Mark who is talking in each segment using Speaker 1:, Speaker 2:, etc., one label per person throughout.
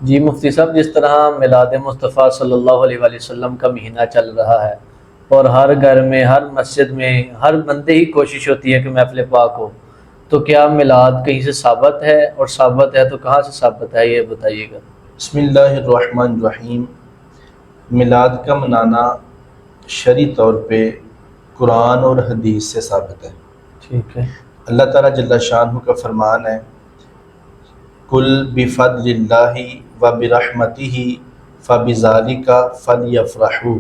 Speaker 1: جی مفتی صاحب، جس طرح میلاد مصطفیٰ صلی اللہ علیہ وآلہ وسلم کا مہینہ چل رہا ہے اور ہر گھر میں، ہر مسجد میں، ہر بندے ہی کوشش ہوتی ہے کہ محفل پاک ہو، تو کیا میلاد کہیں سے ثابت ہے؟ اور ثابت ہے تو کہاں سے ثابت ہے، یہ بتائیے گا۔
Speaker 2: بسم اللہ الرحمن الرحیم۔ میلاد کا منانا شرعی طور پہ قرآن اور حدیث سے ثابت ہے۔
Speaker 1: ٹھیک ہے۔
Speaker 2: اللہ تعالیٰ جل شانہ کا فرمان ہے، قل بفضل اللہ وبرحمتہ فبذالک فلیفرحوا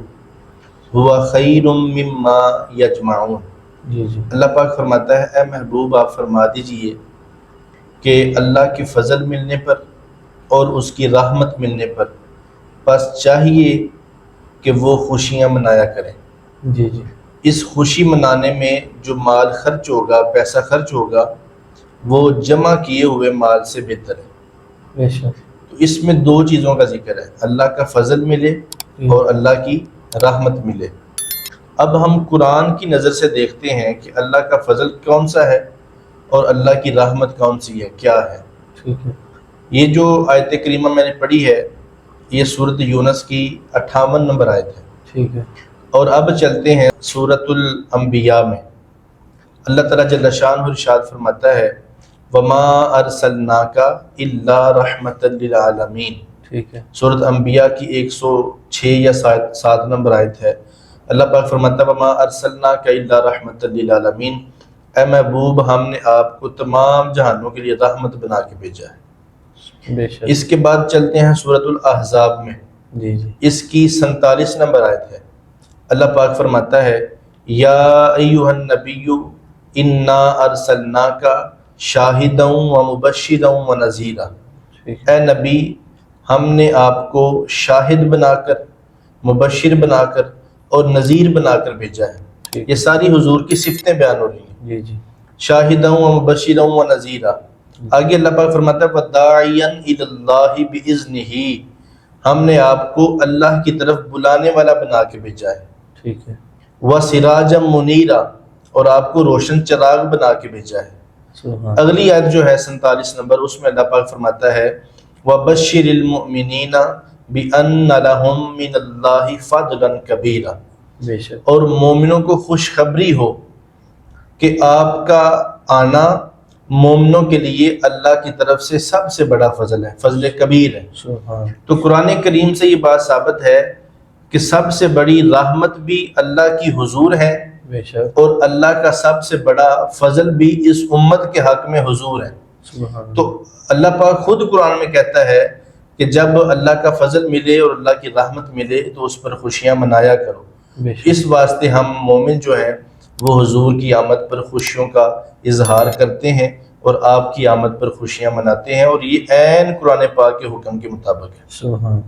Speaker 2: ھو خیر مما یجمعون۔
Speaker 1: جی جی
Speaker 2: اللہ پاک فرماتا ہے، اے محبوب آپ فرما دیجئے کہ اللہ کی فضل ملنے پر اور اس کی رحمت ملنے پر بس چاہیے کہ وہ خوشیاں منایا کریں۔
Speaker 1: جی جی
Speaker 2: اس خوشی منانے میں جو مال خرچ ہوگا، پیسہ خرچ ہوگا، وہ جمع کیے ہوئے مال سے بہتر ہے۔
Speaker 1: بے شک۔
Speaker 2: تو اس میں دو چیزوں کا ذکر ہے، اللہ کا فضل ملے اور اللہ کی رحمت ملے۔ اب ہم قرآن کی نظر سے دیکھتے ہیں کہ اللہ کا فضل کون سا ہے اور اللہ کی رحمت کون سی ہے، کیا ہے۔
Speaker 1: ٹھیک ہے۔
Speaker 2: یہ جو آیت کریمہ میں نے پڑھی ہے، یہ سورۃ یونس کی 58 نمبر آیت ہے۔
Speaker 1: ٹھیک ہے۔
Speaker 2: اور اب چلتے ہیں سورۃ الانبیاء میں۔ اللہ تعالیٰ جل شانہ ارشاد فرماتا ہے، وما ارسلناک الا رحمۃ للعالمین۔
Speaker 1: ٹھیک ہے۔
Speaker 2: سورۃ انبیاء کی 106 یا 7 نمبر آیت ہے۔ اللہ پاک فرماتا ہے، وما ارسلناک الا رحمۃ للعالمین، اے محبوب ہم نے آپ کو تمام جہانوں کے لیے رحمت بنا کے بھیجا ہے۔
Speaker 1: بے شک۔
Speaker 2: اس کے بعد چلتے ہیں سورۃ الاحزاب میں۔
Speaker 1: جی جی
Speaker 2: اس کی 47 نمبر آیت ہے۔ اللہ پاک فرماتا ہے، یا ایھا النبی انا ارسلناک شاہدا ومبشرا ونذیرا۔
Speaker 1: ٹھیک
Speaker 2: اے نبی ہم نے آپ کو شاہد بنا کر، مبشر بنا کر اور نذیر بنا کر بھیجا ہے۔
Speaker 1: ٹھیک۔
Speaker 2: یہ ساری حضور کی صفتیں بیان ہو رہی ہیں،
Speaker 1: جی جی
Speaker 2: شاہدا ومبشرا ونذیرا۔ آگے اللہ پاک فرماتا ہے، وَدَاعِيًا إِلَى اللَّهِ بِإِذْنِهِ، ہم نے آپ کو اللہ کی طرف بلانے والا بنا کے بھیجا ہے۔
Speaker 1: ٹھیک ہے۔
Speaker 2: وَسِرَاجًا مُنِيرًا، اور آپ کو روشن چراغ بنا کے بھیجا ہے۔
Speaker 1: سبحان۔
Speaker 2: اگلی آیت جو ہے 47 نمبر، اس میں اللہ پاک فرماتا ہے، وَبَشِّرِ الْمُؤْمِنِينَ بِأَنَّ لَهُم مِّنَ اللَّهِ فَضْلًا كَبِيرًا،
Speaker 1: بے شک۔
Speaker 2: اور مومنوں کو خوشخبری ہو کہ آپ کا آنا مومنوں کے لیے اللہ کی طرف سے سب سے بڑا فضل ہے، فضل کبیر ہے۔
Speaker 1: سبحان۔
Speaker 2: تو قرآن کریم سے یہ بات ثابت ہے کہ سب سے بڑی رحمت بھی اللہ کی حضور ہے،
Speaker 1: بے شک۔
Speaker 2: اور اللہ کا سب سے بڑا فضل بھی اس امت کے حق میں حضور ہے۔
Speaker 1: سبحان۔
Speaker 2: تو اللہ پاک خود قرآن میں کہتا ہے کہ جب اللہ کا فضل ملے اور اللہ کی رحمت ملے تو اس پر خوشیاں منایا کرو۔
Speaker 1: بے شک۔
Speaker 2: اس واسطے ہم مومن جو ہیں وہ حضور کی آمد پر خوشیوں کا اظہار کرتے ہیں اور آپ کی آمد پر خوشیاں مناتے ہیں، اور یہ عین قرآن پاک کے حکم کے مطابق ہے۔
Speaker 1: سبحان۔